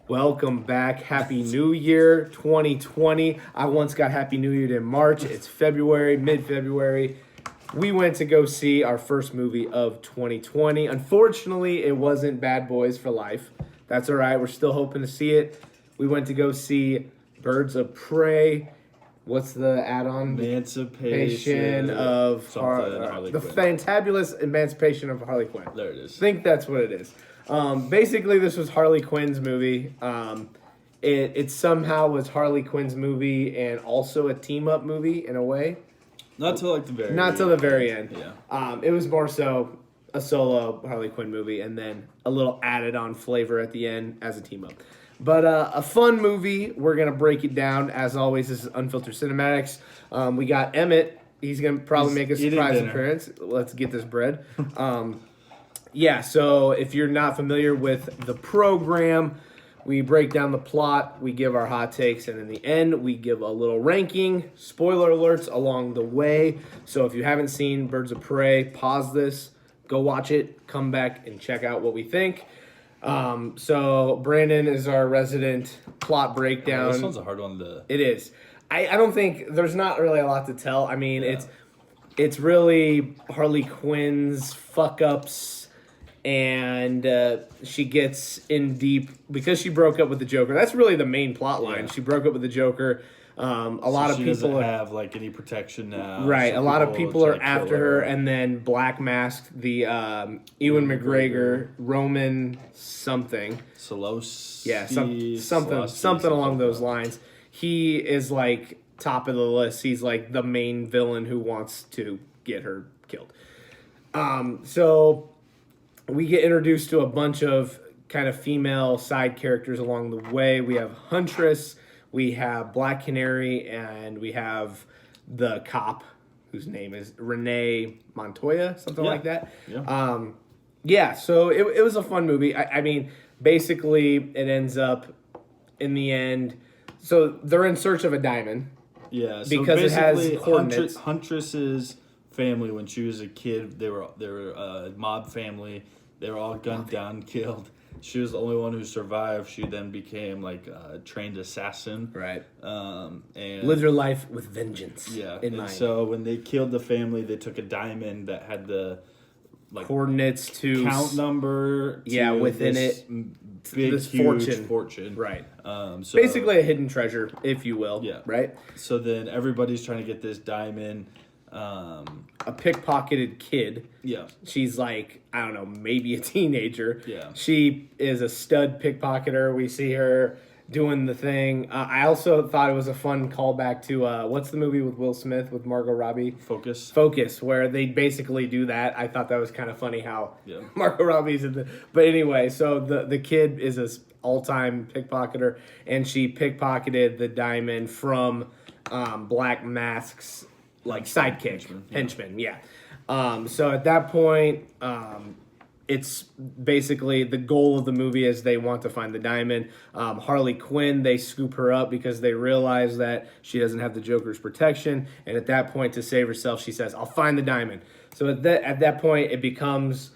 Welcome back. Happy New Year 2020. I once got Happy New Year in March. It's February, mid-February. We went to go see our first movie of 2020. Unfortunately, it wasn't Bad Boys for Life. That's all right. We're still hoping to see it. We went to go see Birds of Prey. What's the add-on? Emancipation of Harley Quinn. Fantabulous Emancipation of Harley Quinn. There it is. I think that's what it is. Basically, this was Harley Quinn's movie. It somehow was Harley Quinn's movie and also a team-up movie in a way. Not till like the very Not till the very end. Yeah. It was more so a solo Harley Quinn movie and then a little added-on flavor at the end as a team-up. But a fun movie. We're going to break it down. As always, this is Unfiltered Cinematics. We got Emmett. He's going to probably make a surprise appearance. Let's get this bread. Yeah, so if you're not familiar with the program, we break down the plot, we give our hot takes, and in the end, we give a little ranking, spoiler alerts along the way. So if you haven't seen Birds of Prey, pause this, go watch it, come back and check out what we think. So Brandon is our resident plot breakdown. This one's a hard one to... It is. I don't think, there's not really a lot to tell. I mean, it's really Harley Quinn's fuck-ups, and she gets in deep because she broke up with the Joker. That's really the main plot line. Yeah. She broke up with the Joker. A lot of people doesn't have like any protection now. Right. A lot of people are after her, and then Black Mask, the Ewan McGregor, Roman something. Salos. Yeah, something along those lines. He is like top of the list. He's like the main villain who wants to get her killed. So we get introduced to a bunch of kind of female side characters along the way. We have Huntress, we have Black Canary, and we have the cop whose name is Renee Montoya, something like that. Yeah. So it was a fun movie. I mean, basically it ends up in the end. So they're in search of a diamond. Yeah. So because it has coordinates. Huntress's family, when she was a kid, they were a mob family. They were all gunned down, killed. She was the only one who survived. She then became like a trained assassin. Right. And lived her life with vengeance. Yeah. In mind. So when they killed the family, they took a diamond that had the coordinates to count number. Within it, big this huge fortune. Right. So basically a hidden treasure, if you will. Yeah. Right. So then everybody's trying to get this diamond. A pickpocketed kid. Yeah. She's like, I don't know, maybe a teenager. Yeah. She is a stud pickpocketer. We see her doing the thing. I also thought it was a fun callback to, what's the movie with Will Smith with Margot Robbie? Focus, where they basically do that. I thought that was kind of funny how Margot Robbie's in the... But anyway, so the kid is an all-time pickpocketer, and she pickpocketed the diamond from Black Mask's like sidekick, henchman, yeah. So at that point, it's basically the goal of the movie is they want to find the diamond. Harley Quinn, they scoop her up because they realize that she doesn't have the Joker's protection, and at that point, to save herself, she says, "I'll find the diamond." So at that point, it becomes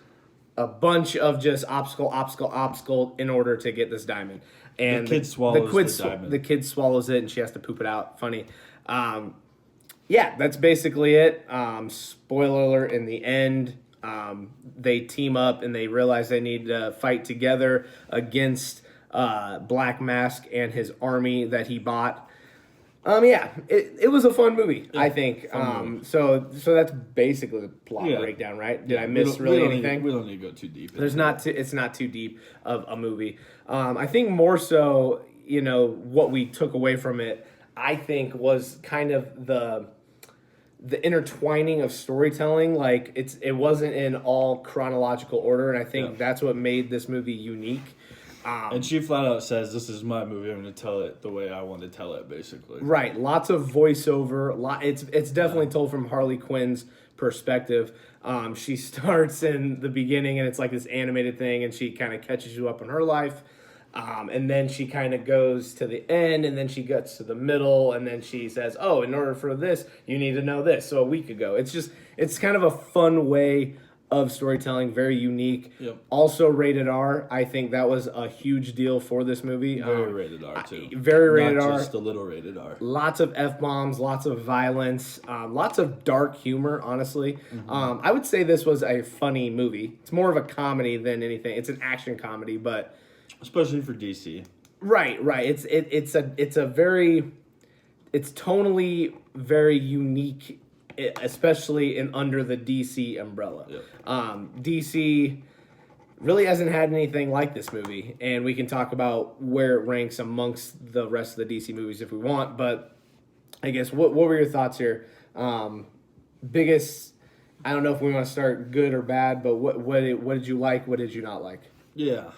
a bunch of just obstacle in order to get this diamment. And the kid swallows the diamond. The kid swallows it, and she has to poop it out. Funny. Yeah, that's basically it. Spoiler alert, in the end, they team up and they realize they need to fight together against Black Mask and his army that he bought. It was a fun movie, I think. So that's basically the plot breakdown, right? Did I miss anything? We don't need to go too deep. It's not too deep of a movie. I think more so, what we took away from it, I think, was kind of the intertwining of storytelling. Like it wasn't in all chronological order, and I think that's what made this movie unique. And she flat out says, "This is my movie. I'm going to tell it the way I want to tell it." Basically, right? Lots of voiceover. It's definitely told from Harley Quinn's perspective. She starts in the beginning, and it's like this animated thing, and she kind of catches you up in her life. And then she kind of goes to the end, and then she gets to the middle, and then she says, "Oh, in order for this, you need to know this." So a week ago, it's kind of a fun way of storytelling, very unique. Yep. Also rated R. I think that was a huge deal for this movie. Very rated R too. Very rated Not R. just a little rated R. Lots of F-bombs, lots of violence, lots of dark humor, honestly. I would say this was a funny movie. It's more of a comedy than anything. It's an action comedy, but... Especially for DC. Right. It's tonally very unique, especially in under the DC umbrella. Yep. DC really hasn't had anything like this movie, and we can talk about where it ranks amongst the rest of the DC movies if we want. But I guess what were your thoughts here? Biggest, I don't know if we want to start good or bad, but what did you like? What did you not like? Yeah.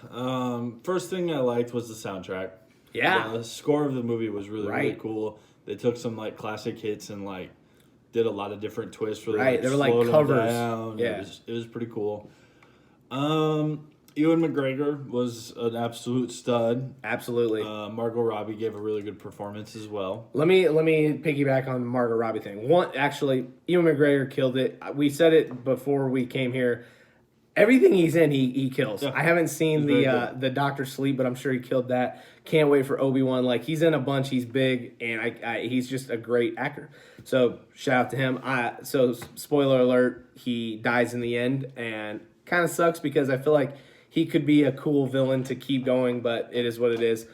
First thing I liked was the soundtrack. Yeah. The score of the movie was really cool. They took some like classic hits and like did a lot of different twists. Really, Right. They were like slowed them covers. down. Yeah. It was pretty cool. Ewan McGregor was an absolute stud. Absolutely. Margot Robbie gave a really good performance as well. Let me piggyback on the Margot Robbie thing. Actually, Ewan McGregor killed it. We said it before we came here. Everything he's in, he kills. Yeah. I haven't seen the Doctor Sleep, but I'm sure he killed that. Can't wait for Obi-Wan. Like, he's in a bunch. He's big, and he's just a great actor. So shout out to him. So spoiler alert, he dies in the end, and kind of sucks because I feel like he could be a cool villain to keep going, but it is what it is.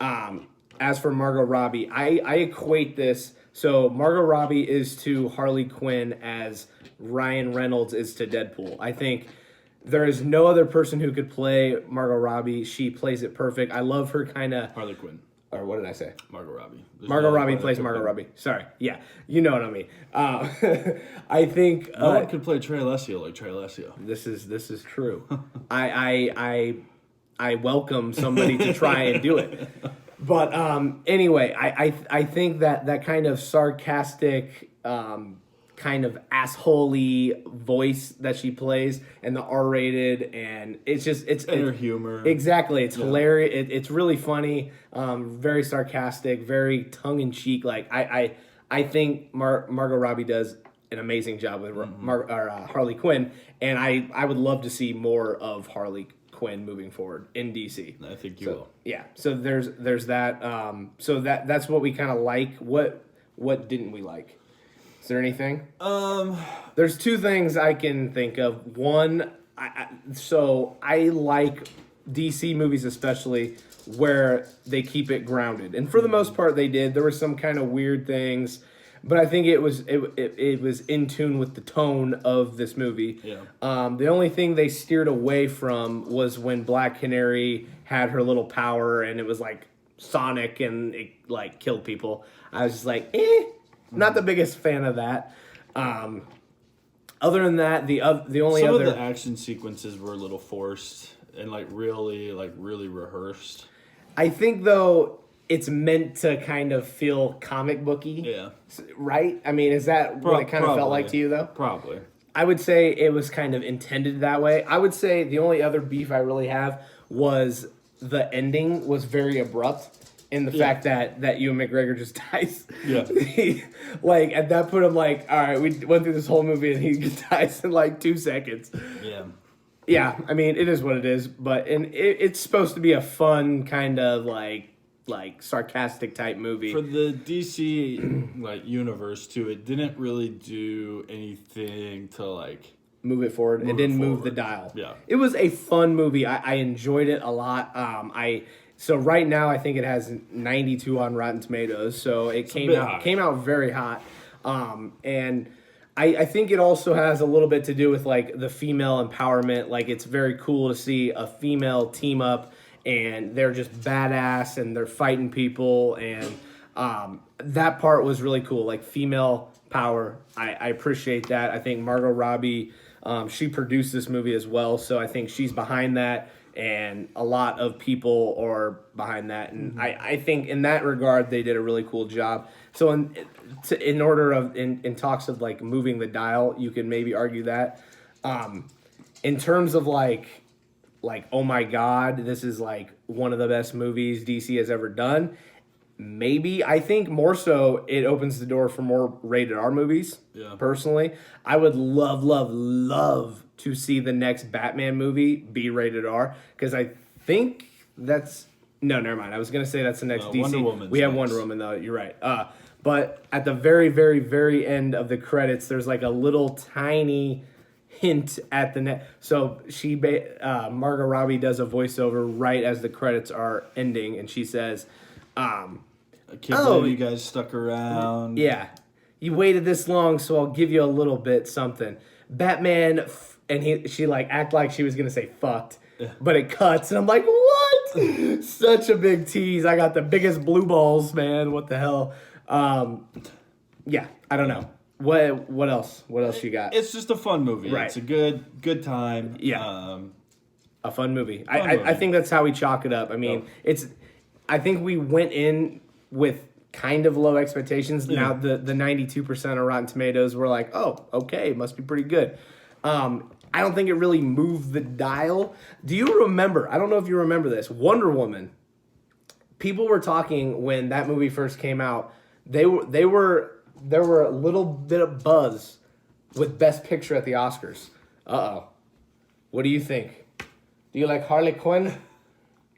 As for Margot Robbie, I equate this. So Margot Robbie is to Harley Quinn as Ryan Reynolds is to Deadpool. I think there is no other person who could play Margot Robbie. She plays it perfect. I love her kind of... Harley Quinn. Or what did I say? Margot Robbie. Margot Robbie plays Margot Robbie. Sorry. Yeah. You know what I mean. I think... no one could play Trey Alessio like Trey Alessio. This is true. I welcome somebody to try and do it. But anyway, I think that kind of sarcastic... kind of assholey voice that she plays and the R-rated, and it's her humor. Exactly. It's hilarious. It's really funny, very sarcastic, very tongue-in-cheek. Like I think Margot Robbie does an amazing job with Harley Quinn, and I would love to see more of Harley Quinn moving forward in DC. I think you will. Yeah. So there's that. So that's what we kind of like. What didn't we like? Is there anything? There's two things I can think of. One, I like DC movies especially where they keep it grounded, and for the most part they did. There were some kind of weird things, but I think it was in tune with the tone of this movie. Yeah. The only thing they steered away from was when Black Canary had her little power, and it was like Sonic, and it like killed people. I was just like, not the biggest fan of that. Other than that, the only some other... of the action sequences were a little forced and really rehearsed. I think though it's meant to kind of feel comic booky. Yeah. Right? I mean, is that what it kind of felt like to you though? Probably. I would say it was kind of intended that way. I would say the only other beef I really have was the ending was very abrupt. In the fact that Ewan McGregor just dies. Yeah. Like, at that point, I'm like, all right, we went through this whole movie and he dies in like 2 seconds. Yeah. Yeah, I mean, it is what it is. But it's supposed to be a fun kind of like sarcastic type movie. For the DC like universe too, it didn't really do anything to like move it forward. It didn't move the dial. Yeah. It was a fun movie. I enjoyed it a lot. So right now, I think it has 92 on Rotten Tomatoes. So it came out very hot, and I think it also has a little bit to do with like the female empowerment. Like, it's very cool to see a female team up, and they're just badass, and they're fighting people, and that part was really cool. Like, female power, I appreciate that. I think Margot Robbie, she produced this movie as well, so I think she's behind that. And a lot of people are behind that, and I think in that regard they did a really cool job. So in talks of like moving the dial, you can maybe argue that. In terms of like oh my god, this is like one of the best movies DC has ever done. Maybe I think more so it opens the door for more rated R movies. Yeah. Personally, I would love to see the next Batman movie be rated R, because I think that's no, never mind. I was gonna say that's the next DC. Wonder Woman's we have next. Wonder Woman though. You're right. But at the very, very, very end of the credits, there's like a little tiny hint at the net. So Margot Robbie does a voiceover right as the credits are ending, and she says, I can't believe you guys stuck around. Yeah, you waited this long, so I'll give you a little bit something. Batman, she like act like she was gonna say fucked, but it cuts, and I'm like, what? Such a big tease. I got the biggest blue balls, man. What the hell? Yeah, I don't know. What else? What else you got? It's just a fun movie. Right. It's a good time. Yeah. A fun movie. I think that's how we chalk it up. I mean, I think we went in with kind of low expectations. Yeah. Now the 92% of Rotten Tomatoes were like, oh, okay, must be pretty good. I don't think it really moved the dial. Do you remember? I don't know if you remember this. Wonder Woman. People were talking when that movie first came out. There were a little bit of buzz with Best Picture at the Oscars. What do you think? Do you like Harley Quinn?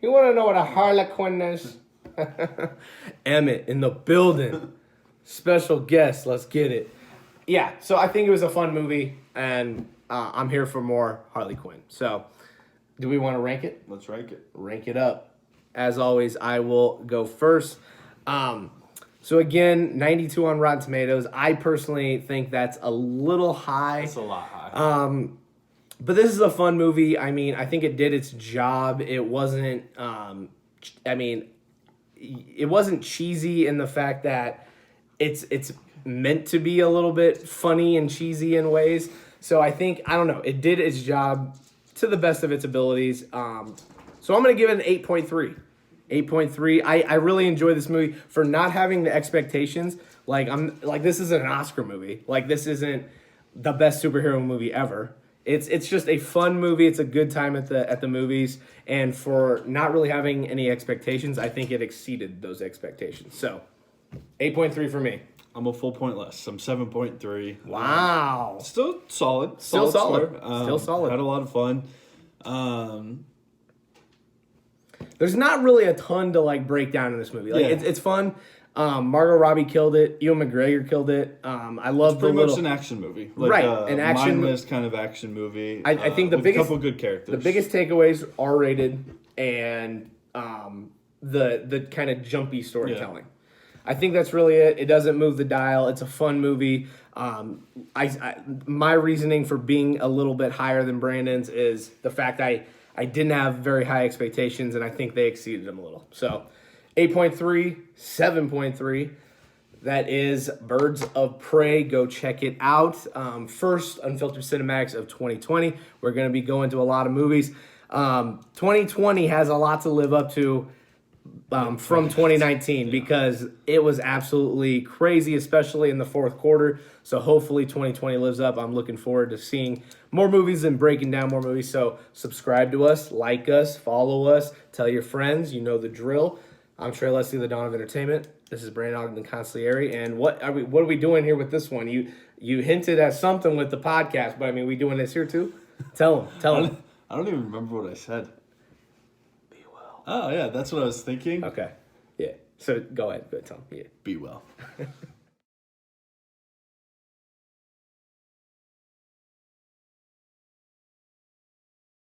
You want to know what a Harley Quinn is? Emmett in the building. Special guest. Let's get it. Yeah, so I think it was a fun movie, and I'm here for more Harley Quinn. So, do we want to rank it? Let's rank it. Rank it up. As always, I will go first. So again, 92 on Rotten Tomatoes. I personally think that's a little high. It's a lot high. But this is a fun movie. I mean, I think it did its job. It wasn't, it wasn't cheesy in the fact that it's meant to be a little bit funny and cheesy in ways. So I think, I don't know, it did its job to the best of its abilities. So I'm going to give it an 8.3. 8.3. I really enjoy this movie for not having the expectations. This isn't an Oscar movie. Like, this isn't the best superhero movie ever. It's just a fun movie. It's a good time at the movies, and for not really having any expectations, I think it exceeded those expectations. So, 8.3 for me. I'm a full point less. I'm 7.3. Wow. Still solid. Still solid. Score. Still solid. Had a lot of fun. There's not really a ton to break down in this movie. It's fun. Margot Robbie killed it. Ewan McGregor killed it. I love pretty much an action movie, an action mindless kind of action movie. I think the with biggest a couple good characters. The biggest takeaways R-rated and the kind of jumpy storytelling. Yeah. I think that's really it. It doesn't move the dial. It's a fun movie. My reasoning for being a little bit higher than Brandon's is the fact I didn't have very high expectations, and I think they exceeded them a little. So, 8.3, 7.3. That is Birds of Prey. Go check it out. First Unfiltered Cinematics of 2020. We're going to be going to a lot of movies. 2020 has a lot to live up to from 2019 because it was absolutely crazy, especially in the fourth quarter. So hopefully 2020 lives up. I'm looking forward to seeing more movies and breaking down more movies. So subscribe to us, like us, follow us, tell your friends. You know the drill. I'm Trey Leslie, the Dawn of Entertainment. This is Brandon Ogden, the consigliere. And what are we doing here with this one? You hinted at something with the podcast, but I mean, we doing this here too? Tell them. I don't even remember what I said. Oh, yeah, that's what I was thinking. Okay. Yeah. So go ahead. Go ahead, tell them. Yeah. Be well.